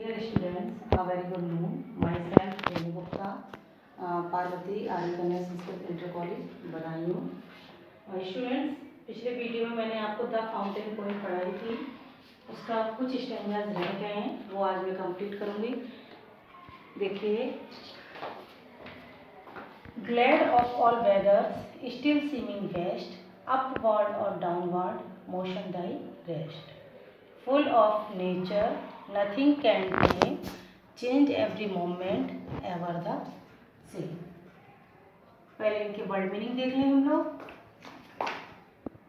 Dear students, a very good noon. Myself, Renu Gupta, Parvati, Arya Kanya Sanskrit Inter College, Budaun. Students, पिछले video में मैंने आपको the fountain poem पढ़ाई थी, उसका कुछ स्टैंजास रह गए हैं, वो आज मैं कंप्लीट करूँगी। देखिए, glad of all weathers still seeming best, upward or downward motion thy rest, full of nature nothing can tame, change every moment ever the same। पहले इनके वर्ड मीनिंग देख लें हम लोग।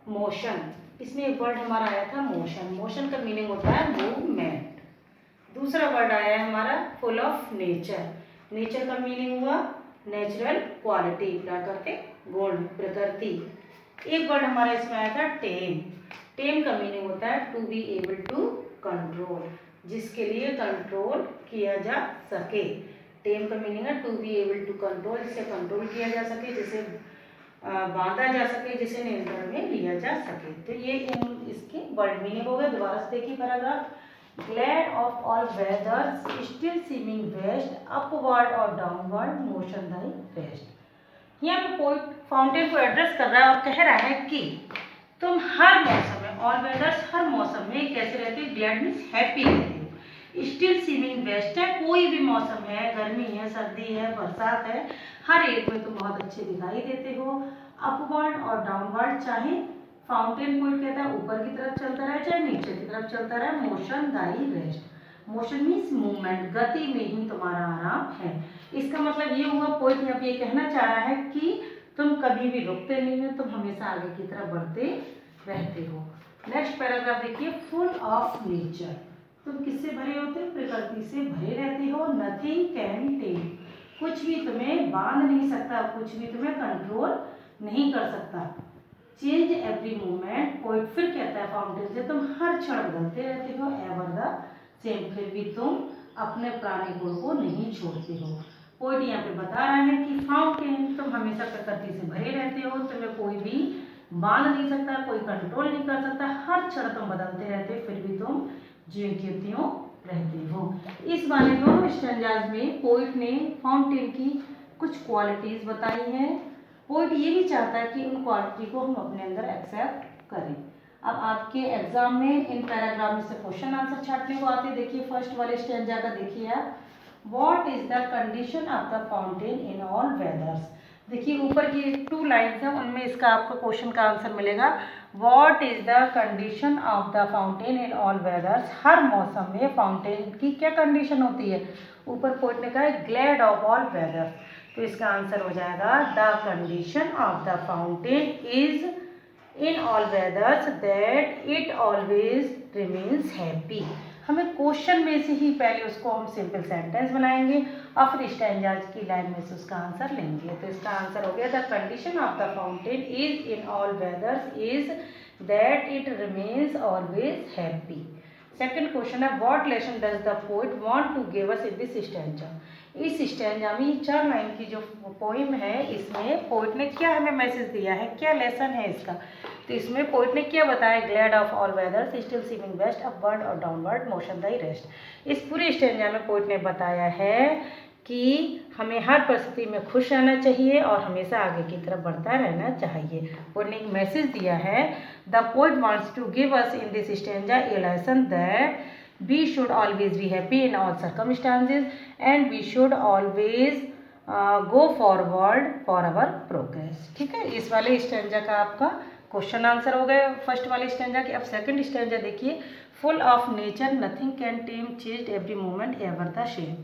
मोशन, इसमें एक वर्ड हमारा आया था मोशन। मोशन का मीनिंग होता है मूवमेंट। दूसरा वर्ड आया है हमारा फुल ऑफ नेचर। नेचर का मीनिंग हुआ नेचुरल क्वालिटी, प्राकृतिक गुण, प्रकृति। एक वर्ड हमारा इसमें आया था टेम। टेम का मीनिंग होता है to be able to control, जिसके लिए कंट्रोल किया जा सके। टेम का मीनिंग है to be able to control, जिसे कंट्रोल किया जा सके, जिसे बांधा जा सके, जिसे नियंत्रण में लिया जा सके। तो ये इसके वर्ड मीनिंग हो गए। दोबारा से देखिए paragraph. Glad of all weathers still seeming best, upward और डाउनवर्ड मोशन दाई रेस्ट। यहाँ पे पोइट फाउंटेन को एड्रेस कर रहा है और कह रहा है कि तुम हर मौसम में, ऑल वेदर्स हर मौसम में कैसे रहते हो? ग्लैड मीन्स हैप्पी रहते हो। स्टिल सीमिंग वेस्ट है, कोई भी मौसम है, गर्मी है, सर्दी है, बरसात है, हर एक में तुम बहुत अच्छे दिखाई देते हो। अपवर्ड और डाउनवर्ड, चाहे फाउंटेन पोइट कहता है ऊपर की तरफ चलता रहे चाहे नीचे की तरफ चलता रहे, motion thy rest. Motion means movement, गति में ही तुम्हारा आराम है। इसका मतलब ये हुआ, पोइट यहाँ पे ये कहना चाह रहा है कि तुम कभी भी रुकते नहीं हो, तुम हमेशा आगे की तरफ बढ़ते रहते हो। नेक्स्ट पैराग्राफ देखिए। फुल ऑफ नेचर, तुम किससे भरे होते हो? प्रकृति से भरे रहते हो। नथिंग कैन टेम, कुछ भी तुम्हें बांध नहीं सकता, कुछ भी तुम्हें कंट्रोल नहीं कर सकता। चेंज एवरी मोमेंट, पोइट फिर कहता है फाउंटेन से तुम हर क्षण बदलते रहते हो। एवर द सेम, फिर भी तुम अपने पुराने गुण को नहीं छोड़ते हो। पोइट यहाँ पे बता रहा है कि फाउंटेन, तुम हमेशा प्रकृति से भरे रहते हो, तुम्हें कोई भी बांध नहीं सकता, कोई कंट्रोल नहीं कर सकता, हर क्षण तुम बदलते रहते हो, फिर भी तुम ज्यों की त्यों रहते हो। इस वाले दोनों स्टैंजास में पोइट ने फाउंटेन की कुछ क्वालिटीज बताई हैं। पोइट ये भी चाहता है कि उन क्वालिटी को हम अपने अंदर एक्सेप्ट करें। अब आपके एग्जाम में इन पैराग्राफ में से क्वेश्चन आंसर छाटने को आते हैं। देखिए फर्स्ट वाले स्टैंजा का देखिए आप। What is the condition of the fountain in all weathers? देखिए ऊपर की 2 लाइन्स हैं, उनमें इसका आपको क्वेश्चन का आंसर मिलेगा। What is the condition of the fountain in all weathers? हर मौसम में फाउंटेन की क्या कंडीशन होती है? ऊपर पोइट ने कहा है ग्लैड ऑफ ऑल वेदर, तो इसका आंसर हो जाएगा the condition of the fountain is in all वेदर्स that it always remains happy. हमें क्वेश्चन में से ही पहले उसको हम सिंपल सेंटेंस बनाएंगे और फिर स्टैंजाज की लाइन में से उसका आंसर लेंगे। तो इसका आंसर हो गया the condition of the fountain is in all weathers is that it remains always happy. Second question है what lesson does the poet want to give us in this stanza. इस stanza में 4 line की जो poem है, इसमें poet ने क्या हमें मैसेज दिया है, क्या लेसन है इसका? तो इसमें पोएट ने क्या बताया? Glad of all weathers still seeming best, upward और डाउनवर्ड मोशन दाई रेस्ट। इस पूरे स्टैंजा में पोएट ने बताया है कि हमें हर परिस्थिति में खुश रहना चाहिए और हमेशा आगे की तरफ बढ़ता रहना चाहिए। पोएट ने एक मैसेज दिया है। The poet wants to give us in this stanza a lesson that we should always be happy in all circumstances and we should always go forward for our progress। ठीक है, इस वाले stanza का आपका question answer हो गया first वाले stanza के। अब सेकंड स्टैंजा देखिए। Full of nature nothing can time, change every moment ever the same.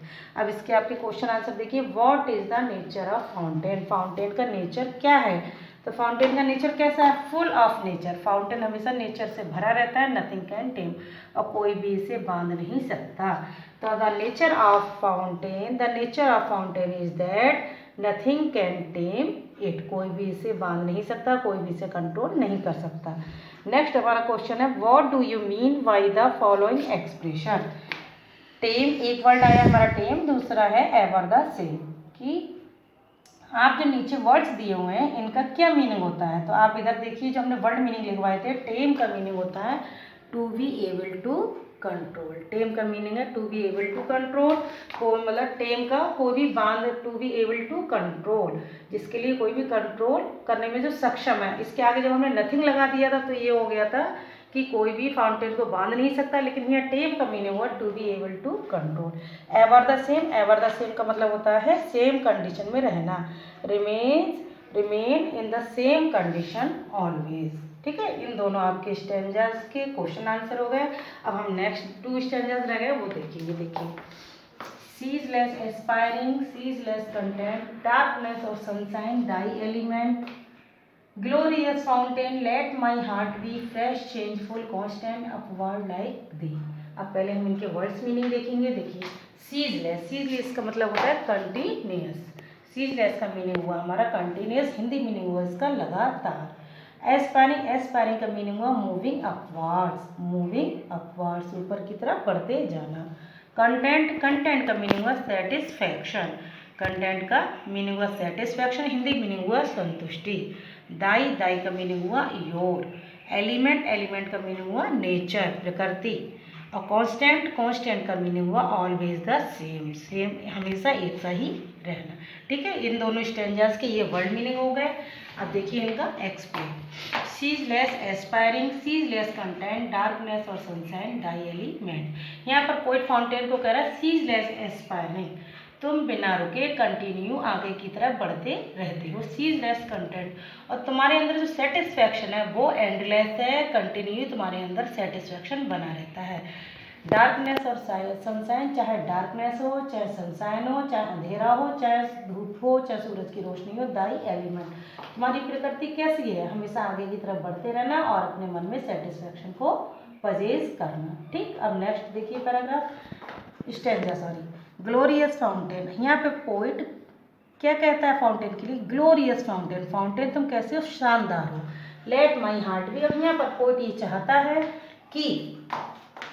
अब इसके आपके क्वेश्चन आंसर देखिए। What is the nature of fountain, fountain का नेचर क्या है? तो फाउंटेन का नेचर कैसा है? फुल ऑफ नेचर, फाउंटेन हमेशा नेचर से भरा रहता है। नथिंग कैन टेम, और कोई भी इसे बांध नहीं सकता। तो the nature of fountain, the nature of fountain is that nothing can time it, कोई भी इसे बांध नहीं सकता, कोई भी इसे कंट्रोल नहीं कर सकता। नेक्स्ट हमारा क्वेश्चन है what do you mean by the following expression. Tame, एक वर्ड आया हमारा टेम, दूसरा है एवर द सेम। कि आप जो नीचे वर्ड्स दिए हुए हैं इनका क्या मीनिंग होता है? तो आप इधर देखिए, जो हमने वर्ड मीनिंग लिखवाए थे, टेम का मीनिंग होता है to be able to control. Tame का मीनिंग है to be able to control. कोई मतलब टेम का कोई भी बांध, to be able to control, जिसके लिए कोई भी कंट्रोल करने में जो सक्षम है। इसके आगे जब हमने नथिंग लगा दिया था तो ये हो गया था कि कोई भी फाउंटेन को बांध नहीं सकता, लेकिन यहाँ टेम का मीनिंग हुआ to be able to control. Ever the same, ever the same का मतलब होता है सेम कंडीशन में रहना। Remain in the same condition always. ठीक है, इन दोनों आपके स्टैंजास के क्वेश्चन आंसर हो गए। अब हम नेक्स्ट 2 स्टैंजास रह गए, वो देखेंगे। देखिए, ceaseless aspiring, ceaseless content, darkness or sunshine, thy element, glorious fountain, let my heart be fresh, changeful, constant, upward like thee। अब पहले हम इनके वर्ड्स मीनिंग देखेंगे। देखिए, ceaseless, ceaseless का मतलब होता है कंटिन्यूस। ceaseless का मीनिंग हुआ हमारा कंटिन्यूस, हिंदी मीनिंग हुआ इसका लगातार। एस्पायरिंग, एस्पायरिंग का मीनिंग हुआ मूविंग अपवर्ड्स, मूविंग अपवर्ड्स, ऊपर की तरफ बढ़ते जाना। कंटेंट, कंटेंट का मीनिंग हुआ सेटिस्फैक्शन, कंटेंट का मीनिंग हुआ सेटिस्फैक्शन, हिंदी मीनिंग हुआ संतुष्टि। दाई, दाई का मीनिंग हुआ योर। एलिमेंट, एलिमेंट का मीनिंग हुआ नेचर, प्रकृति। और कांस्टेंट, कांस्टेंट का मीनिंग हुआ ऑलवेज द सेम, सेम हमेशा एक सा ही रहना। ठीक है, इन दोनों स्टैंजास के ये वर्ड मीनिंग हो गए। अब देखिए इनका explain. Ceaseless aspiring, ceaseless content, darkness और सनशाइन, डाई एलिमेंट। यहाँ पर पोएट फाउंटेन को कह रहा है सीजलेस एस्पायरिंग, तुम बिना रुके कंटिन्यू आगे की तरफ बढ़ते रहते हो। सीजलेस कंटेंट, और तुम्हारे अंदर जो सेटिस्फैक्शन है वो एंडलेस है, कंटिन्यू तुम्हारे अंदर सेटिस्फैक्शन बना रहता है। डार्कनेस और सनशाइन, चाहे डार्कनेस हो, चाहे सनशाइन हो, चाहे अंधेरा हो, चाहे धूप हो, चाहे सूरज की रोशनी हो, दाई एलिमेंट, तुम्हारी प्रकृति कैसी है, हमेशा आगे की तरफ बढ़ते रहना और अपने मन में सेटिस्फैक्शन को पजेज करना। ठीक, अब नेक्स्ट देखिए paragraph, stanza sorry. Glorious fountain, यहाँ पे पोइट क्या कहता है फाउंटेन के लिए? ग्लोरियस फाउंटेन, फाउंटेन तुम कैसे हो, शानदार हो। लेट माई हार्ट भी, अब यहाँ पर पोइट ये चाहता है कि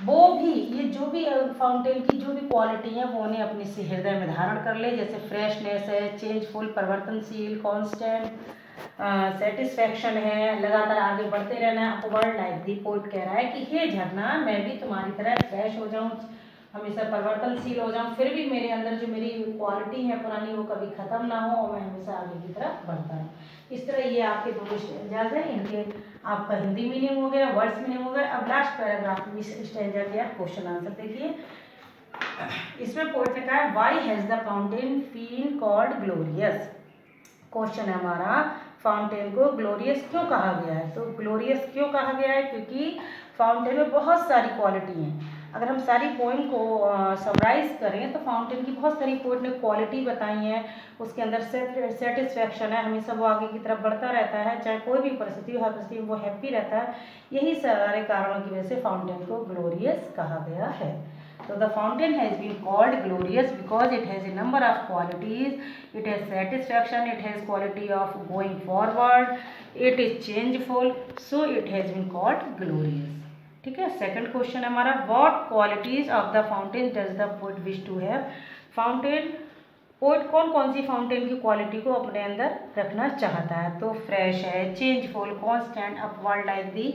वो भी, ये जो भी फाउंटेन की जो भी क्वालिटी है वो उन्हें अपने से हृदय में धारण कर ले, जैसे फ्रेशनेस है, चेंजफुल परिवर्तनशील, कांस्टेंट, सेटिस्फैक्शन है, लगातार आगे बढ़ते रहना, अपवर्ड लाइक दी। पोइट कह रहा है कि हे झरना, मैं भी तुम्हारी तरह फ्रेश हो जाऊं, हमेशा परिवर्तनशील हो जाऊं, फिर भी मेरे अंदर जो मेरी क्वालिटी है पुरानी वो कभी खत्म ना हो और मैं हमेशा आगे की तरफ बढ़ता रहूं। इस तरह ये आपके दो स्टैंजाज हैं, इनके आपका हिंदी मीनिंग हो गया, वर्ड्स मीनिंग हो गया। अब लास्ट पैराग्राफ में स्टैंजा के आप क्वेश्चन आंसर देखिए। इसमें पोइट ने कहा है why has the fountain been called glorious. Question है हमारा, फाउंटेन को ग्लोरियस क्यों कहा गया है? तो ग्लोरियस क्यों कहा गया है? क्योंकि फाउंटेन में बहुत सारी क्वालिटी हैं। अगर हम सारी पोइम को समराइज करें तो फाउंटेन की बहुत सारी पोइट ने क्वालिटी बताई हैं। उसके अंदर सेटिस्फैक्शन है, हमेशा वो आगे की तरफ बढ़ता रहता है, चाहे कोई भी परिस्थिति हो, हर परिस्थिति में वो हैप्पी रहता है। यही सारे कारणों की वजह से फाउंटेन को ग्लोरियस कहा गया है। So the fountain has been called glorious because it has a number of qualities. It has satisfaction, it has quality of going forward, it is changeful, so it has been called glorious. ठीक है, second question हमारा, what qualities of the fountain does the poet wish to have. Fountain, poet कौन कौन सी fountain की quality को अपने अंदर रखना चाहता है? तो फ्रेश है, changeful, constant, upward like the,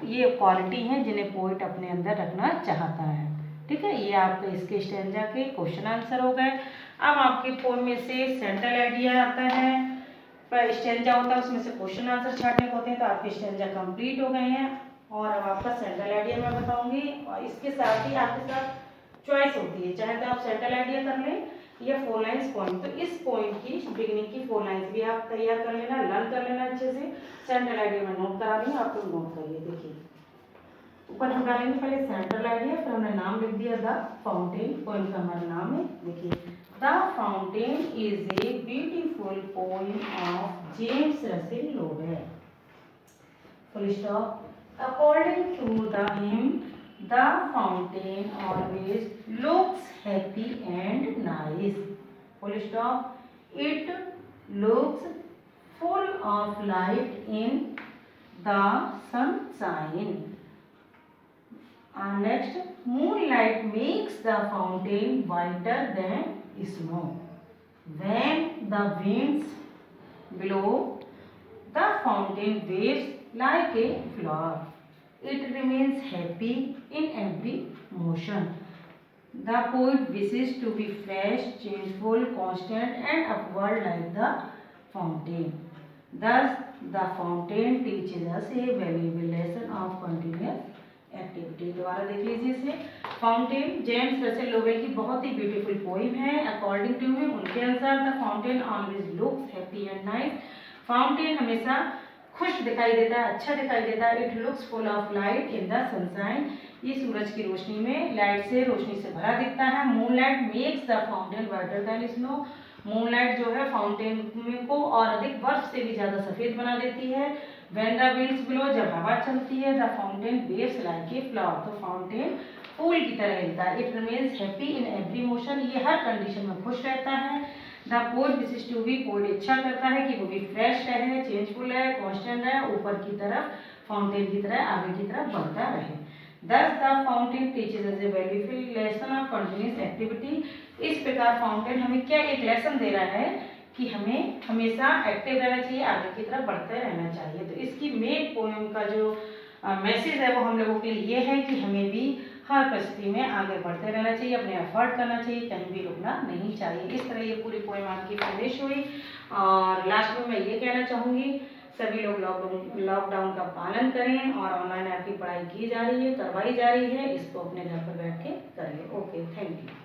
ये क्वालिटी हैं जिन्हें पोएट अपने अंदर रखना चाहता है। ठीक है, ये आपके इसके स्टैंजा के क्वेश्चन आंसर हो गए। अब आपके पोएम में से सेंट्रल आइडिया आता है, पर स्टैंजा होता है उसमें से क्वेश्चन आंसर छाटने को होते हैं, तो आपके स्टैंजा कंप्लीट हो गए हैं। और अब आपका सेंट्रल आइडिया मैं बताऊंगी, और इसके साथ ही आपके साथ चॉइस होती है, चाहे तो आप सेंट्रल आइडिया कर लें या 4 लाइन्स पोइम। तो इस पोइम की बिगिनिंग की 4 लाइन्स भी आप तैयार कर लेना, लर्न कर लेना अच्छे से। सेंट्रल आइडिया मैं नोट करा रही हूँ, आप लोग नोट करिए। देखिए, ऊपर हम डालेंगे पहले सेंट्रल आइडिया, फिर हमने नाम लिख दिया द फाउंटेन, पोइम का हमारा नाम है। देखिए, the fountain is a beautiful poem of James Russell Lowell, full stop. According to the hymn, the fountain always looks happy and nice, full stop. It looks full of light in the sunshine. Next, moonlight makes the fountain whiter than snow. When the winds blow, the fountain waves like a flower. It remains happy in every motion. The poet wishes to be fresh, changeful, constant, and upward like the fountain. Thus, the fountain teaches us a valuable lesson of continuous activity. दोबारा देख लीजिए इसे. Fountain James Russell Lowell की बहुत ही beautiful poem है. According to him, उनके अनुसार the fountain always looks happy and nice. Fountain हमेशा खुश दिखाई देता है, अच्छा दिखाई देता है. It looks full of light in the sunshine. ये सूरज की रोशनी में लाइट से रोशनी से भरा दिखता है. Moonlight makes the fountain whiter than snow. Moonlight जो है फाउंटेन को और अधिक बर्फ से भी ज्यादा सफेद बना देती है. व्हेन द विंड्स ब्लो, जब हवा चलती है, the fountain waves like a flower. तो फाउंटेन फूल की तरह हिलता है. It remains happy in every motion. ये हर कंडीशन में खुश रहता है. The poet wishes to be, poet इच्छा करता है कि वो भी फ्रेश रहे, चेंजफुल है, कॉन्स्टेंट है, ऊपर की तरफ फाउंटेन की तरह आगे की तरफ बढ़ता रहे. Thus the fountain teaches us a valuable lesson of continuous activity. इस प्रकार फाउंटेन हमें क्या एक लेसन दे रहा है कि हमें हमेशा एक्टिव रहना चाहिए, आगे की तरफ बढ़ते रहना चाहिए. तो इसकी मेन पोएम का जो मैसेज है वो हम लोगों के लिए ये है कि हमें भी हर परिस्थिति में आगे बढ़ते रहना चाहिए, अपने एफर्ट करना चाहिए, कहीं भी रुकना नहीं चाहिए. इस तरह ये पूरी पोएम आपकी फिनिश हुई. और लास्ट में मैं ये कहना चाहूँगी, सभी लोग लॉकडाउन का पालन करें और ऑनलाइन आपकी पढ़ाई की जा रही है, करवाई जा रही है, इसको अपने घर पर बैठ के करें. Okay, thank you.